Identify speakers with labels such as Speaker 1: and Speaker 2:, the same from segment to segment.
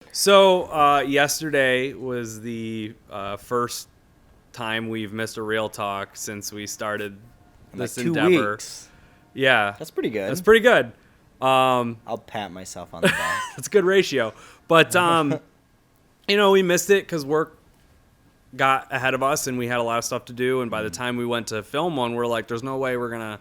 Speaker 1: So yesterday was the first time we've missed a real talk since we started
Speaker 2: In like
Speaker 1: this
Speaker 2: 2 weeks.
Speaker 1: endeavor. Yeah,
Speaker 2: That's pretty good.
Speaker 1: that's pretty good.
Speaker 2: I'll pat myself on the back.
Speaker 1: That's a good ratio. But we missed it because work got ahead of us and we had a lot of stuff to do. And by the time we went to film one, we're like, "There's no way we're gonna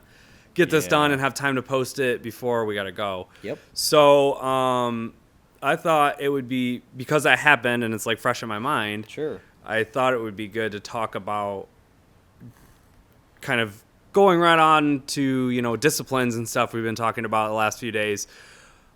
Speaker 1: get this done and have time to post it before we gotta go."
Speaker 2: Yep.
Speaker 1: So I thought it would be, because that happened and it's like fresh in my mind.
Speaker 2: Sure.
Speaker 1: I thought it would be good to talk about kind of going right on to, disciplines and stuff we've been talking about the last few days.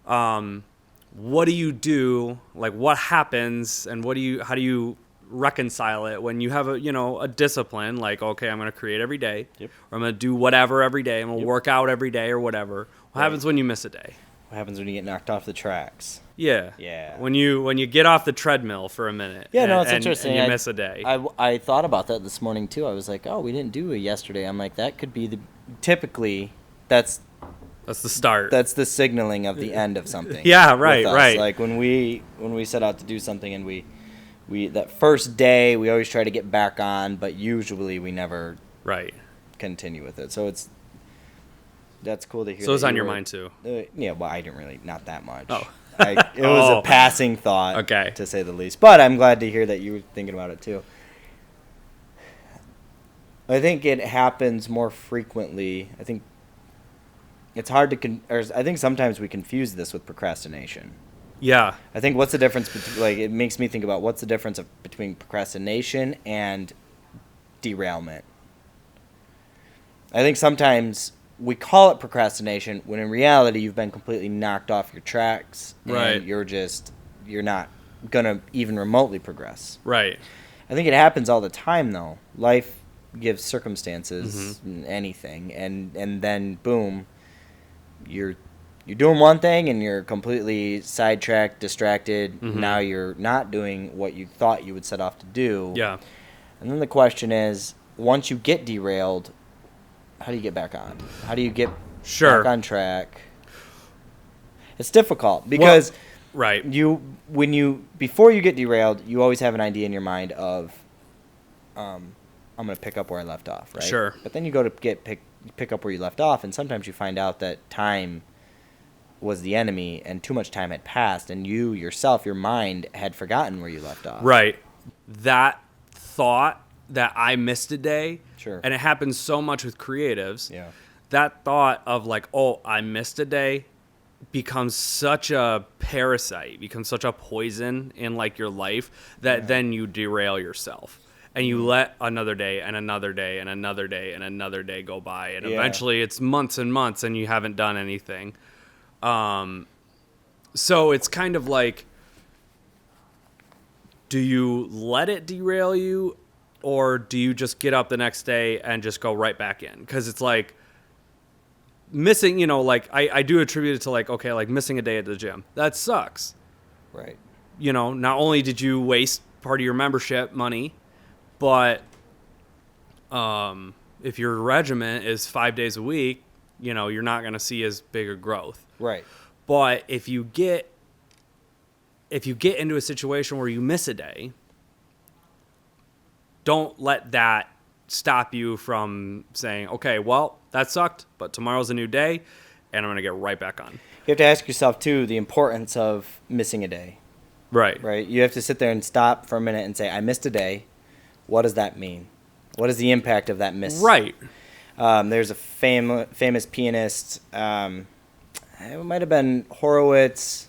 Speaker 1: What do you do? Like, what happens and how do you reconcile it when you have a discipline, like, okay, I'm going to create every day,
Speaker 2: Yep.
Speaker 1: or I'm going to do whatever every day. I'm going to work out every day or whatever. What
Speaker 2: Right.
Speaker 1: happens when you miss a day?
Speaker 2: What happens when you get knocked off the tracks?
Speaker 1: Yeah.
Speaker 2: Yeah.
Speaker 1: When you get off the treadmill for a minute.
Speaker 2: Yeah, no, it's
Speaker 1: and
Speaker 2: interesting.
Speaker 1: And you miss a day.
Speaker 2: I thought about that this morning too. I was like, oh, we didn't do it yesterday. I'm like, that could be typically that's
Speaker 1: That's the start.
Speaker 2: that's the signaling of the end of something.
Speaker 1: Yeah, right,
Speaker 2: with us.
Speaker 1: right.
Speaker 2: Like when we set out to do something and we that first day we always try to get back on, but usually we never
Speaker 1: Right.
Speaker 2: continue with it. So that's cool to hear.
Speaker 1: So it's
Speaker 2: that
Speaker 1: on
Speaker 2: you
Speaker 1: your
Speaker 2: were-
Speaker 1: mind too.
Speaker 2: Yeah, well, I didn't really, not that much.
Speaker 1: Oh.
Speaker 2: It was
Speaker 1: Oh.
Speaker 2: a passing thought,
Speaker 1: Okay.
Speaker 2: to say the least. But I'm glad to hear that you were thinking about it too. I think it happens more frequently. I think it's hard to I think sometimes we confuse this with procrastination.
Speaker 1: Yeah.
Speaker 2: I think what's the difference between, it makes me think about what's the difference between procrastination and derailment. I think sometimes we call it procrastination when in reality you've been completely knocked off your tracks and
Speaker 1: Right.
Speaker 2: you're not going to even remotely progress.
Speaker 1: Right.
Speaker 2: I think it happens all the time though. Life gives circumstances, anything, and then boom, you're doing one thing and you're completely sidetracked, distracted. Now you're not doing what you thought you would set off to do.
Speaker 1: Yeah.
Speaker 2: And then the question is, once you get derailed, how do you get back on? How do you get
Speaker 1: Sure.
Speaker 2: back on track? It's difficult because
Speaker 1: Right.
Speaker 2: before you get derailed, you always have an idea in your mind of, I'm going to pick up where I left off, right?
Speaker 1: Sure.
Speaker 2: But then you go to pick up where you left off, and sometimes you find out that time was the enemy and too much time had passed, and you yourself, your mind, had forgotten where you left off.
Speaker 1: Right. That thought that I missed a day.
Speaker 2: Sure.
Speaker 1: And it happens so much with creatives.
Speaker 2: Yeah.
Speaker 1: That thought of like, oh, I missed a day becomes such a parasite, becomes such a poison in like your life that then you derail yourself. And you let another day and another day and another day and another day go by. And eventually it's months and months and you haven't done anything. So it's kind of like, do you let it derail you, or do you just get up the next day and just go right back in? Because it's like missing, like I do attribute it to like, okay, like missing a day at the gym. That sucks.
Speaker 2: Right.
Speaker 1: Not only did you waste part of your membership money, but if your regimen is 5 days a week, you're not going to see as big a growth.
Speaker 2: Right.
Speaker 1: But if you get into a situation where you miss a day, don't let that stop you from saying, okay, well, that sucked, but tomorrow's a new day, and I'm going to get right back on.
Speaker 2: You have to ask yourself, too, the importance of missing a day.
Speaker 1: Right.
Speaker 2: Right? You have to sit there and stop for a minute and say, I missed a day. What does that mean? What is the impact of that miss?
Speaker 1: Right.
Speaker 2: There's a famous pianist. It might have been Horowitz.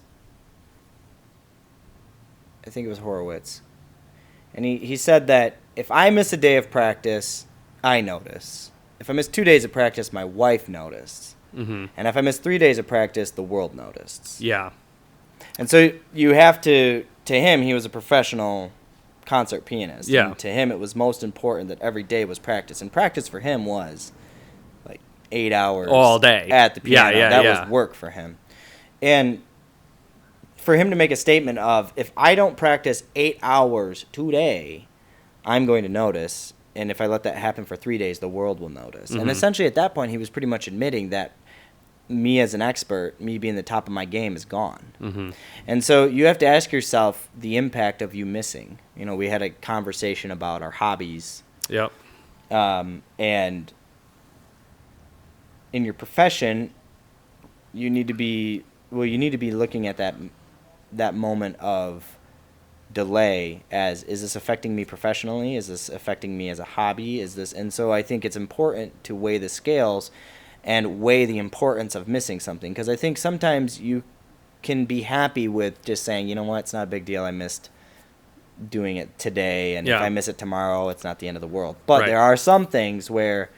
Speaker 2: I think it was Horowitz. And he said that if I miss a day of practice, I notice. If I miss 2 days of practice, my wife noticed.
Speaker 1: Mm-hmm.
Speaker 2: And if I miss 3 days of practice, the world noticed.
Speaker 1: Yeah.
Speaker 2: And so you have to him, he was a professional concert pianist.
Speaker 1: Yeah.
Speaker 2: And to him, it was most important that every day was practice. And practice for him was like 8 hours.
Speaker 1: All day.
Speaker 2: At the piano. That
Speaker 1: Yeah.
Speaker 2: was work for him. And for him to make a statement of, if I don't practice 8 hours today, I'm going to notice. And if I let that happen for 3 days, the world will notice.
Speaker 1: Mm-hmm.
Speaker 2: And essentially at that point, he was pretty much admitting that me as an expert, me being the top of my game, is gone.
Speaker 1: Mm-hmm.
Speaker 2: And so you have to ask yourself the impact of you missing. You know, we had a conversation about our hobbies.
Speaker 1: Yep.
Speaker 2: And in your profession, you need to be looking at that moment of delay as, is this affecting me professionally? Is this affecting me as a hobby? And so I think it's important to weigh the scales and weigh the importance of missing something, because I think sometimes you can be happy with just saying, you know what, it's not a big deal, I missed doing it today, and if I miss it tomorrow, it's not the end of the world. But there are some things where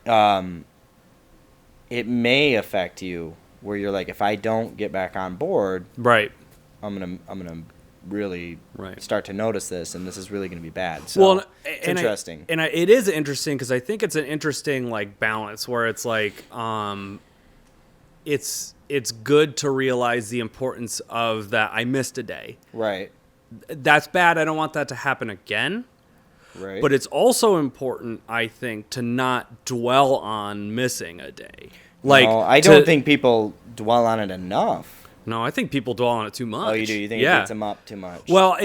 Speaker 2: it may affect you, where you're like, if I don't get back on board, I'm gonna really start to notice this, and this is really gonna be bad. So it's interesting.
Speaker 1: It is interesting because I think it's an interesting like balance where it's like it's good to realize the importance of that I missed a day.
Speaker 2: Right.
Speaker 1: That's bad. I don't want that to happen again.
Speaker 2: Right.
Speaker 1: But it's also important, I think, to not dwell on missing a day. Like,
Speaker 2: no, I don't think people dwell on it enough.
Speaker 1: No, I think people dwell on it too much.
Speaker 2: Oh, you do? You think it beats them up too much?
Speaker 1: Well,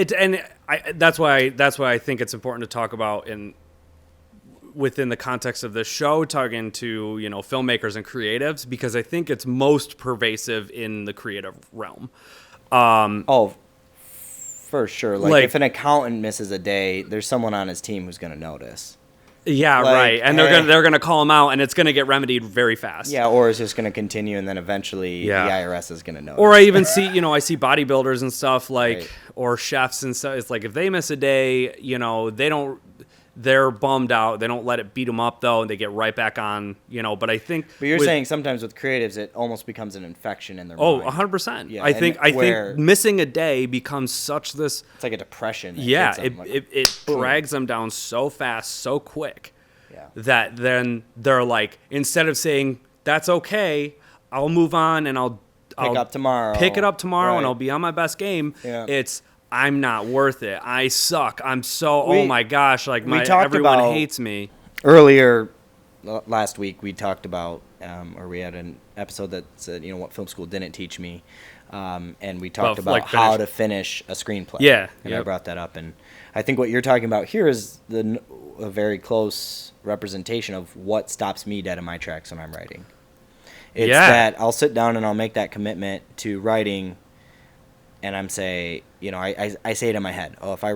Speaker 1: that's why I think it's important to talk about within the context of this show, talking to filmmakers and creatives, because I think it's most pervasive in the creative realm.
Speaker 2: For sure. Like if an accountant misses a day, there's someone on his team who's going to notice.
Speaker 1: Yeah, right. And they're gonna call him out, and it's gonna get remedied very fast.
Speaker 2: Yeah, or it's just gonna continue, and then eventually the IRS is gonna notice.
Speaker 1: Or I even see, I see bodybuilders and stuff or chefs and stuff. It's like if they miss a day, they're bummed out. They don't let it beat them up though, and they get right back on. But I think.
Speaker 2: But you're saying sometimes with creatives, it almost becomes an infection in their mind.
Speaker 1: 100%.
Speaker 2: Yeah,
Speaker 1: I think missing a day becomes such this.
Speaker 2: It's like a depression.
Speaker 1: Yeah, it drags them down so fast, so quick, that then they're like, instead of saying that's okay, I'll move on and I'll
Speaker 2: pick it up tomorrow,
Speaker 1: and I'll be on my best game. Yeah. It's, I'm not worth it. I suck. I'm so. Oh my gosh! Like everyone hates me.
Speaker 2: Earlier last week, we talked about, or we had an episode that said, what film school didn't teach me, and we talked about how to finish a screenplay.
Speaker 1: Yeah,
Speaker 2: and I brought that up, and I think what you're talking about here is a very close representation of what stops me dead in my tracks when I'm writing. It's that I'll sit down and I'll make that commitment to writing. And I say it in my head. Oh, if I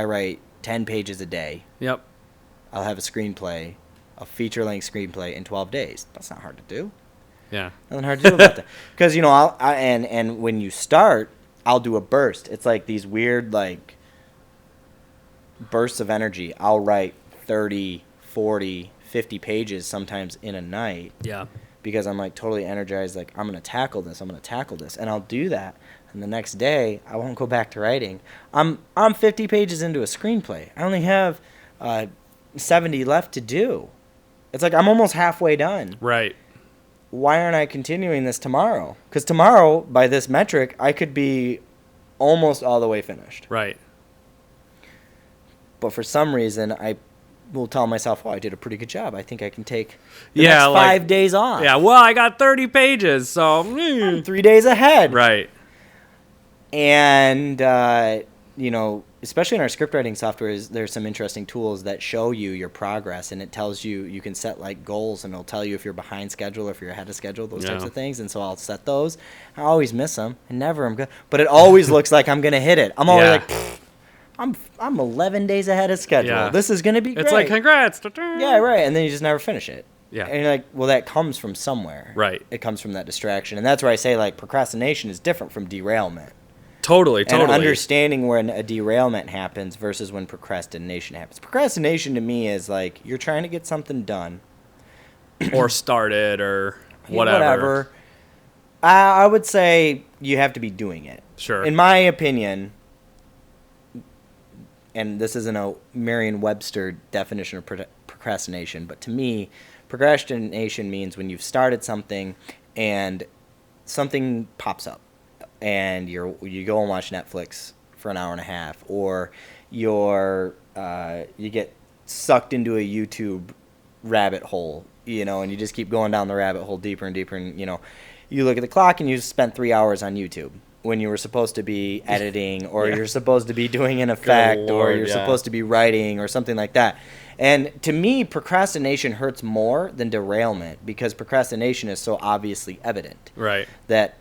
Speaker 2: write 10 pages a day, I'll have a feature-length screenplay in 12 days. That's not hard to do.
Speaker 1: Yeah,
Speaker 2: nothing hard to do about that. Because and when you start, I'll do a burst. It's like these weird like bursts of energy. I'll write 30, 40, 50 pages sometimes in a night.
Speaker 1: Yeah.
Speaker 2: Because I'm like totally energized, like I'm gonna tackle this, and I'll do that, and the next day I won't go back to writing. I'm 50 pages into a screenplay. I only have 70 left to do. It's like I'm almost halfway done.
Speaker 1: Right.
Speaker 2: Why aren't I continuing this tomorrow? Because tomorrow, by this metric, I could be almost all the way finished.
Speaker 1: Right.
Speaker 2: But for some reason, I will tell myself, I did a pretty good job. I think I can take the next 5 days off.
Speaker 1: Yeah, well, I got 30 pages, so...
Speaker 2: I'm 3 days ahead.
Speaker 1: Right.
Speaker 2: And, especially in our script writing software, there's some interesting tools that show you your progress, and it tells you can set, like, goals, and it'll tell you if you're behind schedule or if you're ahead of schedule, those types of things. And so I'll set those. I always miss them, and never am good. But it always looks like I'm going to hit it. I'm always like... I'm 11 days ahead of schedule. Yeah. This is going to be great.
Speaker 1: It's like, congrats.
Speaker 2: Yeah, right. And then you just never finish it.
Speaker 1: Yeah.
Speaker 2: And you're like, well, that comes from somewhere.
Speaker 1: Right.
Speaker 2: It comes from that distraction. And that's where I say, like, procrastination is different from derailment.
Speaker 1: Totally.
Speaker 2: And understanding when a derailment happens versus when procrastination happens. Procrastination to me is like, you're trying to get something done.
Speaker 1: Or started or whatever.
Speaker 2: I would say you have to be doing it.
Speaker 1: Sure.
Speaker 2: In my opinion... And this isn't a Merriam-Webster definition of procrastination, but to me, procrastination means when you've started something and something pops up, and you go and watch Netflix for an hour and a half, or you get sucked into a YouTube rabbit hole and you just keep going down the rabbit hole deeper and deeper, and you look at the clock and you spent 3 hours on YouTube when you were supposed to be editing, or you're supposed to be doing an effect, or you're supposed to be writing, or something like that. And to me, procrastination hurts more than derailment, because procrastination is so obviously evident.
Speaker 1: Right.
Speaker 2: That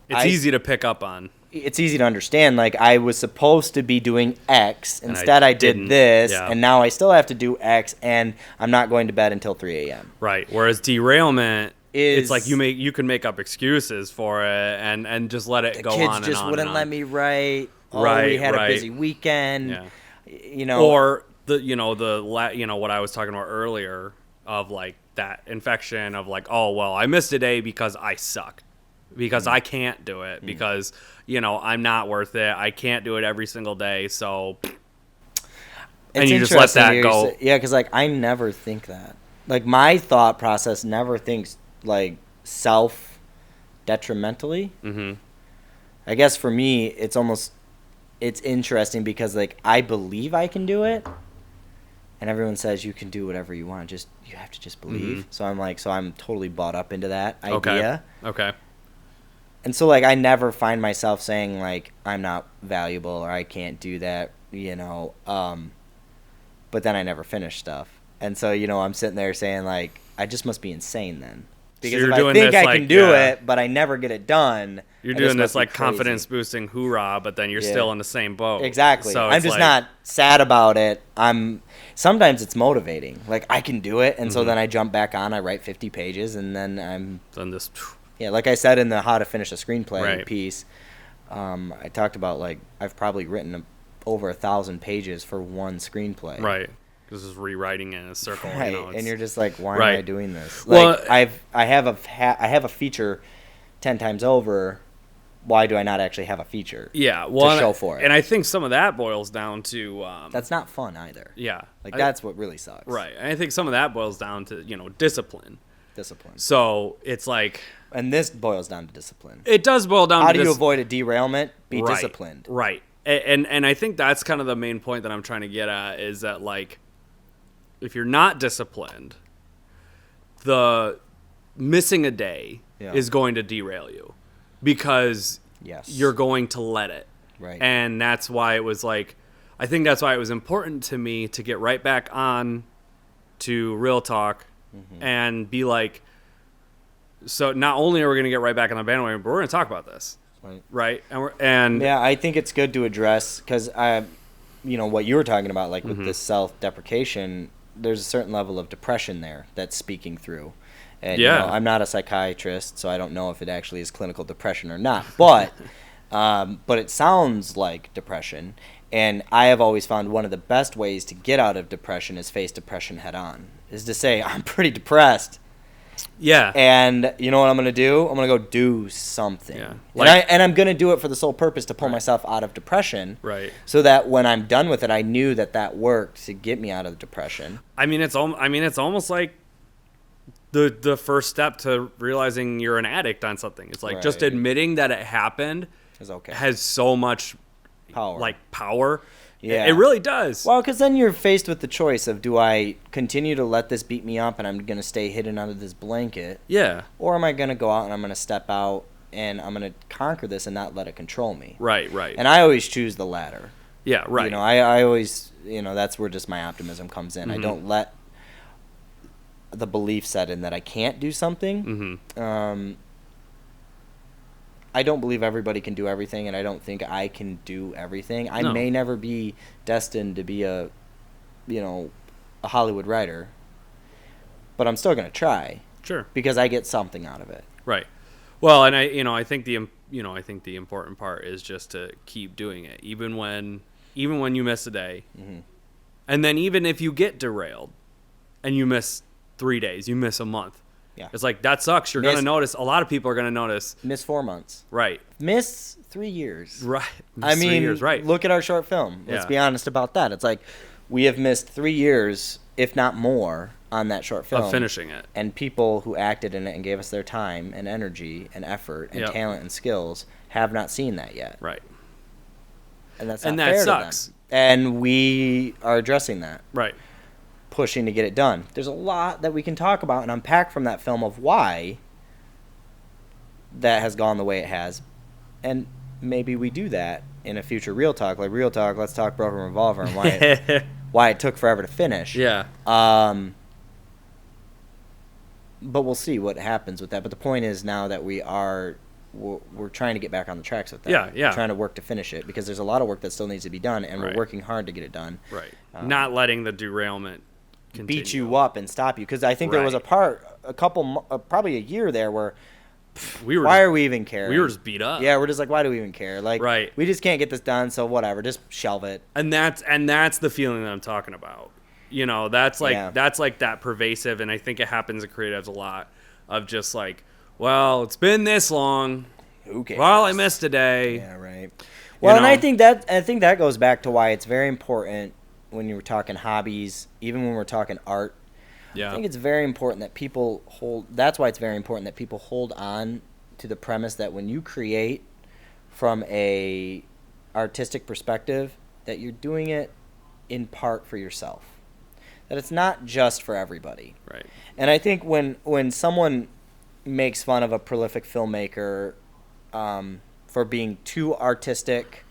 Speaker 1: it's easy to pick up on.
Speaker 2: It's easy to understand. Like, I was supposed to be doing X, instead I did this, and now I still have to do X, and I'm not going to bed until 3 a.m.
Speaker 1: Right. Whereas derailment, it's like you can make up excuses for it and just let it go on and on.
Speaker 2: The kids just wouldn't let me write.
Speaker 1: Right.
Speaker 2: We had a busy weekend.
Speaker 1: Yeah. Or what I was talking about earlier of like that infection of like, oh well, I missed a day because I suck. Because I can't do it, because, I'm not worth it. I can't do it every single day, so... And you just let that go.
Speaker 2: Yeah, because, like, I never think that. Like, my thought process never thinks, like, self-detrimentally.
Speaker 1: Mm-hmm.
Speaker 2: I guess for me, it's interesting because, like, I believe I can do it. And everyone says you can do whatever you want. You have to just believe.
Speaker 1: Mm-hmm.
Speaker 2: So I'm totally bought up into that idea.
Speaker 1: Okay.
Speaker 2: And so, like, I never find myself saying, like, I'm not valuable or I can't do that, but then I never finish stuff. And so, I'm sitting there saying, like, I just must be insane then. Because
Speaker 1: so
Speaker 2: if I think I can do it, but I never get it done.
Speaker 1: You're doing this, like, confidence-boosting hoorah, but then you're still in the same boat.
Speaker 2: Exactly. So I'm just not sad about it. Sometimes it's motivating. Like, I can do it, and so then I jump back on, I write 50 pages, and then I'm...
Speaker 1: Then this...
Speaker 2: Yeah, like I said in the How to Finish a Screenplay piece, I talked about, like, I've probably written over 1,000 pages for one screenplay.
Speaker 1: Right. This is rewriting in a circle.
Speaker 2: Right, and you're just like, why am I doing this?
Speaker 1: Well,
Speaker 2: like, I have a feature 10 times over. Why do I not actually have a feature?
Speaker 1: Yeah, well,
Speaker 2: to show for it?
Speaker 1: And I think some of that boils down to
Speaker 2: that's not fun either.
Speaker 1: Yeah,
Speaker 2: like that's what really sucks.
Speaker 1: Right, and I think some of that boils down to discipline. So it's like,
Speaker 2: and this boils down to discipline.
Speaker 1: It does boil down.
Speaker 2: How do you avoid a derailment? Be disciplined.
Speaker 1: Right, and I think that's kind of the main point that I'm trying to get at is that, like, if you're not disciplined, the missing a day is going to derail you because you're going to let it.
Speaker 2: Right.
Speaker 1: And that's why it was like, I think that's why it was important to me to get right back on to Real Talk and be like, so not only are we going to get right back on the bandwagon, but we're going to talk about this. Right. And
Speaker 2: yeah, I think it's good to address because what you were talking about, like with this self-deprecation, there's a certain level of depression there that's speaking through. And I'm not a psychiatrist, so I don't know if it actually is clinical depression or not. But it sounds like depression. And I have always found one of the best ways to get out of depression is face depression head on. Is to say, I'm pretty depressed.
Speaker 1: Yeah.
Speaker 2: And you know what I'm going to do? I'm going to go do something. Yeah. And I'm going to do it for the sole purpose to pull myself out of depression.
Speaker 1: Right.
Speaker 2: So that when I'm done with it, I knew that worked to get me out of depression.
Speaker 1: I mean, it's almost like the first step to realizing you're an addict on something. It's like just admitting that it happened has so much power. Yeah. It really does.
Speaker 2: Well, because then you're faced with the choice of, do I continue to let this beat me up and I'm going to stay hidden under this blanket?
Speaker 1: Yeah.
Speaker 2: Or am I going to go out and I'm going to step out and I'm going to conquer this and not let it control me?
Speaker 1: Right.
Speaker 2: And I always choose the latter.
Speaker 1: Yeah, right.
Speaker 2: I always, that's where just my optimism comes in. I don't let the belief set in that I can't do something. I don't believe everybody can do everything, and I don't think I can do everything. I may never be destined to be a Hollywood writer, but I'm still going to try.
Speaker 1: Sure.
Speaker 2: Because I get something out of it.
Speaker 1: Right. Well, and I think the important part is just to keep doing it, even when you miss a day, and then even if you get derailed, and you miss 3 days, you miss a month. Yeah. It's like, that sucks. You're going to notice. A lot of people are going to notice.
Speaker 2: Miss 4 months.
Speaker 1: Right.
Speaker 2: Miss 3 years.
Speaker 1: Right.
Speaker 2: Miss 3 years, right. Look at our short film. Let's be honest about that. It's like, we have missed 3 years, if not more, on that short film.
Speaker 1: Of finishing it.
Speaker 2: And people who acted in it and gave us their time and energy and effort and talent and skills have not seen that yet.
Speaker 1: Right.
Speaker 2: And that's not fair
Speaker 1: sucks.
Speaker 2: to them. And we are addressing that.
Speaker 1: Right.
Speaker 2: pushing to get it done. There's a lot that we can talk about and unpack from that film of why that has gone the way it has. And maybe we do that in a future Real Talk. Like, Real Talk, let's talk Broken Revolver and why it took forever to finish.
Speaker 1: Yeah.
Speaker 2: But we'll see what happens with that. But the point is now that we're trying to get back on the tracks with that.
Speaker 1: Yeah.
Speaker 2: We're trying to work to finish it because there's a lot of work that still needs to be done, and we're working hard to get it done.
Speaker 1: Right. Not letting the derailment continue.
Speaker 2: Beat you up and stop you. Because I think there was probably a year there where why are we even caring?
Speaker 1: We were just beat up.
Speaker 2: Yeah, we're just like, why do we even care? Like, we just can't get this done, so whatever, just shelve it.
Speaker 1: And that's the feeling that I'm talking about. You know, that's like that pervasive, and I think it happens in creatives a lot of just like, well, it's been this long.
Speaker 2: Who cares?
Speaker 1: Well, I missed a day.
Speaker 2: Yeah, right. Well, and I think that goes back to why it's very important when you're talking hobbies, even when we're talking art.
Speaker 1: Yeah.
Speaker 2: I think it's very important that people that's why it's very important that people hold on to the premise that when you create from a artistic perspective, that you're doing it in part for yourself. That it's not just for everybody.
Speaker 1: Right.
Speaker 2: And I think when someone makes fun of a prolific filmmaker for being too artistic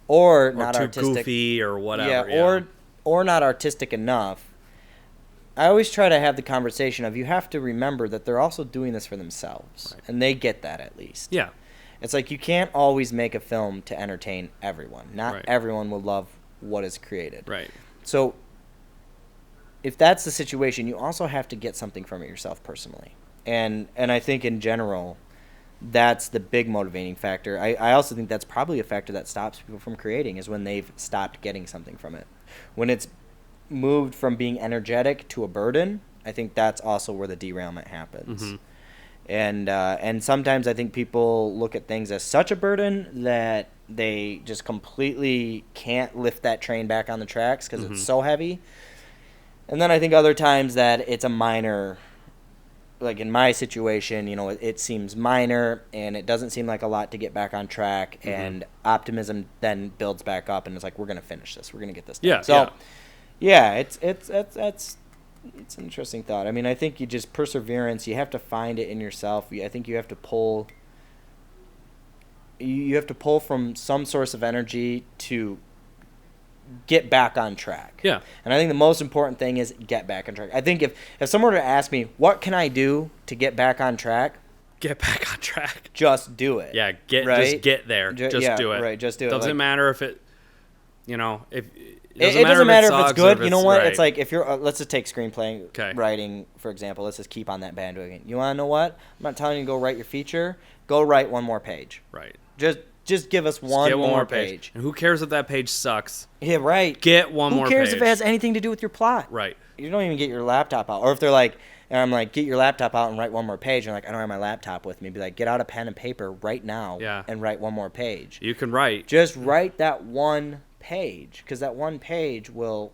Speaker 2: or not
Speaker 1: too
Speaker 2: artistic,
Speaker 1: goofy or whatever,
Speaker 2: or not artistic enough, I always try to have the conversation of, you have to remember that they're also doing this for themselves, and they get that at least.
Speaker 1: Yeah.
Speaker 2: It's like you can't always make a film to entertain everyone. Not everyone will love what is created.
Speaker 1: Right.
Speaker 2: So if that's the situation, you also have to get something from it yourself personally. And I think in general, that's the big motivating factor. I also think that's probably a factor that stops people from creating, is when they've stopped getting something from it. When it's moved from being energetic to a burden, I think that's also where the derailment happens. Mm-hmm. And sometimes I think people look at things as such a burden that they just completely can't lift that train back on the tracks because it's so heavy. And then I think other times that it's a minor, like in my situation, you know, it seems minor and it doesn't seem like a lot to get back on track, and optimism then builds back up and it's like, we're going to finish this. We're going to get this done.
Speaker 1: Yeah.
Speaker 2: So, yeah, it's an interesting thought. I mean, I think you just perseverance, you have to find it in yourself. I think you have to pull from some source of energy to get back on track.
Speaker 1: Yeah.
Speaker 2: And I think the most important thing is get back on track. I think if someone were to ask me, what can I do to get back on track?
Speaker 1: Get back on track.
Speaker 2: Just do it.
Speaker 1: Yeah, just get there. Just do it.
Speaker 2: Right, just do it.
Speaker 1: Doesn't matter if it, you know, if
Speaker 2: it doesn't matter if it's good. You know what?
Speaker 1: Right.
Speaker 2: It's like if you're, let's just take screenplay writing, for example. Let's just keep on that bandwagon. You want to know what? I'm not telling you to go write your feature. Go write one more page.
Speaker 1: Right.
Speaker 2: Just give us one more page.
Speaker 1: And who cares if that page sucks?
Speaker 2: Yeah, right.
Speaker 1: Get one more page.
Speaker 2: Who cares if it has anything to do with your plot?
Speaker 1: Right.
Speaker 2: You don't even get your laptop out. Or if they're like, and I'm like, get your laptop out and write one more page. And they're like, I don't have my laptop with me. Be like, get out a pen and paper right now and write one more page.
Speaker 1: You can write.
Speaker 2: Just write that one page, because that one page will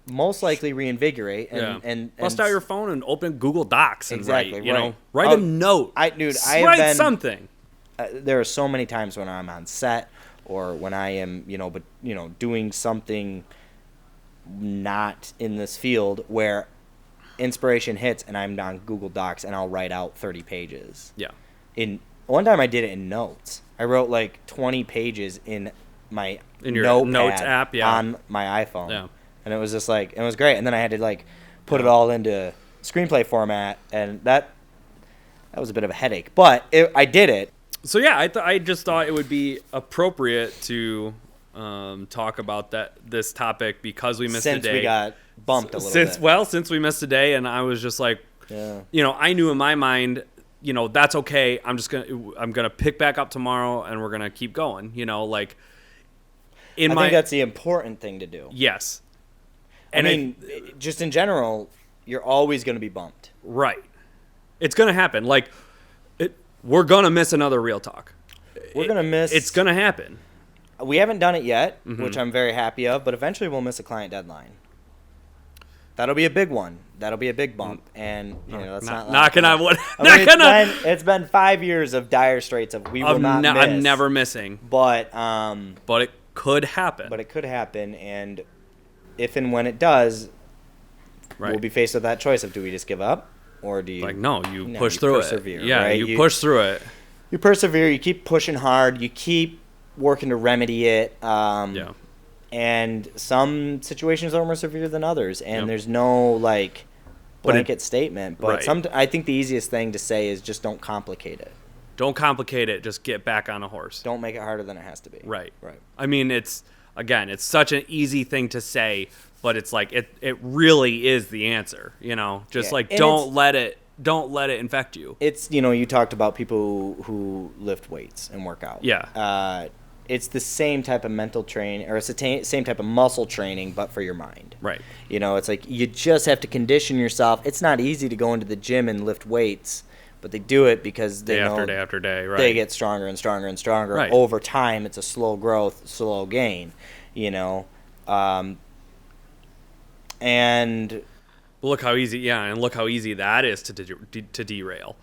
Speaker 2: most likely reinvigorate and
Speaker 1: bust out your phone and open Google Docs and write a note.
Speaker 2: Write
Speaker 1: something.
Speaker 2: There are so many times when I'm on set or when I am, doing something not in this field where inspiration hits and I'm on Google Docs and I'll write out 30 pages.
Speaker 1: Yeah.
Speaker 2: One time I did it in notes. I wrote like 20 pages in my
Speaker 1: notes app
Speaker 2: on my iPhone.
Speaker 1: Yeah.
Speaker 2: And it was just like, it was great. And then I had to like put it all into screenplay format, and that was a bit of a headache, but I did it.
Speaker 1: So yeah, I just thought it would be appropriate to talk about this topic because we missed a day.
Speaker 2: Since we got bumped a little bit.
Speaker 1: Well, since we missed a day, and I was just like, I knew in my mind, that's okay. I'm gonna pick back up tomorrow, and we're gonna keep going. I think
Speaker 2: that's the important thing to do.
Speaker 1: Yes.
Speaker 2: And just in general, you're always going to be bumped.
Speaker 1: Right. It's going to happen. Like, we're going to miss another Real Talk.
Speaker 2: We're going to miss...
Speaker 1: It's going to happen.
Speaker 2: We haven't done it yet, which I'm very happy of, but eventually we'll miss a client deadline. That'll be a big one. That'll be a big bump. And, that's not...
Speaker 1: Knocking on wood.
Speaker 2: It's been 5 years of dire straits of we will not miss.
Speaker 1: I'm never missing.
Speaker 2: But
Speaker 1: it could happen.
Speaker 2: But it could happen, and if and when it does,
Speaker 1: Right.
Speaker 2: we'll be faced with that choice of, do we just give up, or do you
Speaker 1: Like, no, you
Speaker 2: no,
Speaker 1: push
Speaker 2: you
Speaker 1: through
Speaker 2: persevere,
Speaker 1: it. Yeah,
Speaker 2: right?
Speaker 1: you push through it.
Speaker 2: You persevere. You keep pushing hard. You keep working to remedy it.
Speaker 1: Yeah.
Speaker 2: And some situations are more severe than others, and
Speaker 1: Yep.
Speaker 2: there's no like
Speaker 1: But
Speaker 2: blanket statement. But
Speaker 1: Right.
Speaker 2: I think the easiest thing to say is just don't complicate it.
Speaker 1: Don't complicate it. Just get back on a horse.
Speaker 2: Don't make it harder than it has to be.
Speaker 1: Right.
Speaker 2: Right.
Speaker 1: I mean, it's such an easy thing to say, but it's like it really is the answer, you know? Just
Speaker 2: Yeah.
Speaker 1: like
Speaker 2: And
Speaker 1: don't let it infect you.
Speaker 2: It's, you talked about people who lift weights and work out.
Speaker 1: Yeah.
Speaker 2: It's the same type of mental training, or it's the same type of muscle training, but for your mind.
Speaker 1: Right.
Speaker 2: It's like you just have to condition yourself. It's not easy to go into the gym and lift weights, but they do it because they
Speaker 1: Day
Speaker 2: know
Speaker 1: after day after day, right?
Speaker 2: they get stronger and stronger and stronger.
Speaker 1: Right.
Speaker 2: Over time. It's a slow growth, slow gain, and
Speaker 1: But look how easy that is to derail.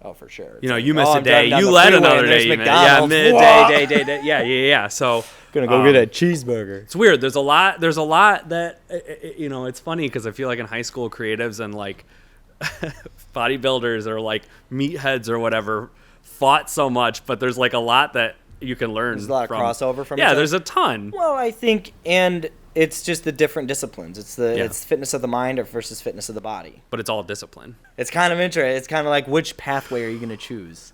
Speaker 2: oh, for sure. It's
Speaker 1: You know,
Speaker 2: like,
Speaker 1: you miss
Speaker 2: oh,
Speaker 1: a
Speaker 2: I'm
Speaker 1: day,
Speaker 2: driving down
Speaker 1: you
Speaker 2: the
Speaker 1: let
Speaker 2: freeway
Speaker 1: another
Speaker 2: and there's
Speaker 1: day, you miss.
Speaker 2: McDonald's.
Speaker 1: Yeah,
Speaker 2: Whoa!
Speaker 1: day. Yeah. So
Speaker 2: Gonna go get a cheeseburger.
Speaker 1: it's weird. There's a lot that it's funny because I feel like in high school creatives and like bodybuilders or like meatheads or whatever fought so much, but there's like a lot that you can learn.
Speaker 2: There's a lot of crossover from each
Speaker 1: Yeah,
Speaker 2: other.
Speaker 1: there's a ton.
Speaker 2: Well, I think, and it's just the different disciplines. It's
Speaker 1: Yeah.
Speaker 2: it's fitness of the mind versus fitness of the body.
Speaker 1: But it's all discipline.
Speaker 2: It's kind of interesting. It's kind of like, which pathway are you going to choose?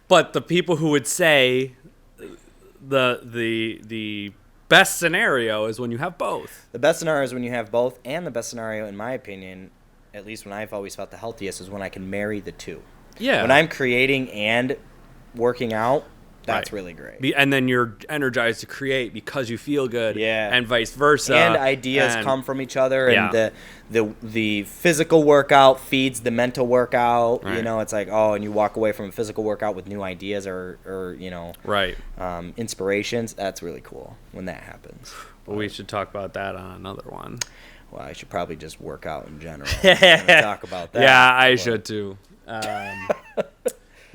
Speaker 1: But the people who would say the best scenario is when you have both.
Speaker 2: The best scenario is when you have both, and the best scenario, in my opinion, at least when I've always felt the healthiest, is when I can marry the two.
Speaker 1: Yeah.
Speaker 2: When I'm creating and working out, that's
Speaker 1: Right.
Speaker 2: really great.
Speaker 1: And then you're energized to create because you feel good.
Speaker 2: Yeah.
Speaker 1: And vice versa.
Speaker 2: And ideas
Speaker 1: And-
Speaker 2: come from each other, and
Speaker 1: Yeah.
Speaker 2: the physical workout feeds the mental workout.
Speaker 1: Right.
Speaker 2: It's like, oh, and you walk away from a physical workout with new ideas or
Speaker 1: Right.
Speaker 2: inspirations. That's really cool when that happens.
Speaker 1: But we should talk about that on another one.
Speaker 2: Well, I should probably just work out in general. and talk about that.
Speaker 1: Yeah, I
Speaker 2: but-
Speaker 1: should too.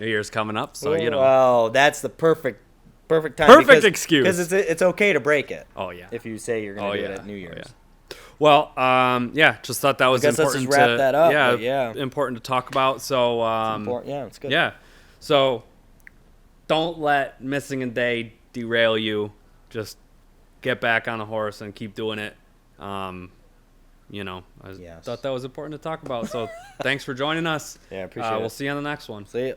Speaker 1: New Year's coming up, so
Speaker 2: Well, that's the perfect time.
Speaker 1: Perfect excuse.
Speaker 2: Because it's okay to break it.
Speaker 1: Oh yeah.
Speaker 2: If you say you're going to do it at New
Speaker 1: Oh,
Speaker 2: Year's.
Speaker 1: yeah. Well, just thought that was
Speaker 2: guess let's
Speaker 1: important
Speaker 2: just wrap
Speaker 1: to
Speaker 2: that up, but yeah.
Speaker 1: important to talk about. So
Speaker 2: Yeah, it's good.
Speaker 1: yeah. So don't let missing a day derail you. Just get back on a horse and keep doing it. I
Speaker 2: Yes.
Speaker 1: thought that was important to talk about. So thanks for joining us.
Speaker 2: Yeah, I appreciate it.
Speaker 1: We'll see you on the next one.
Speaker 2: See ya.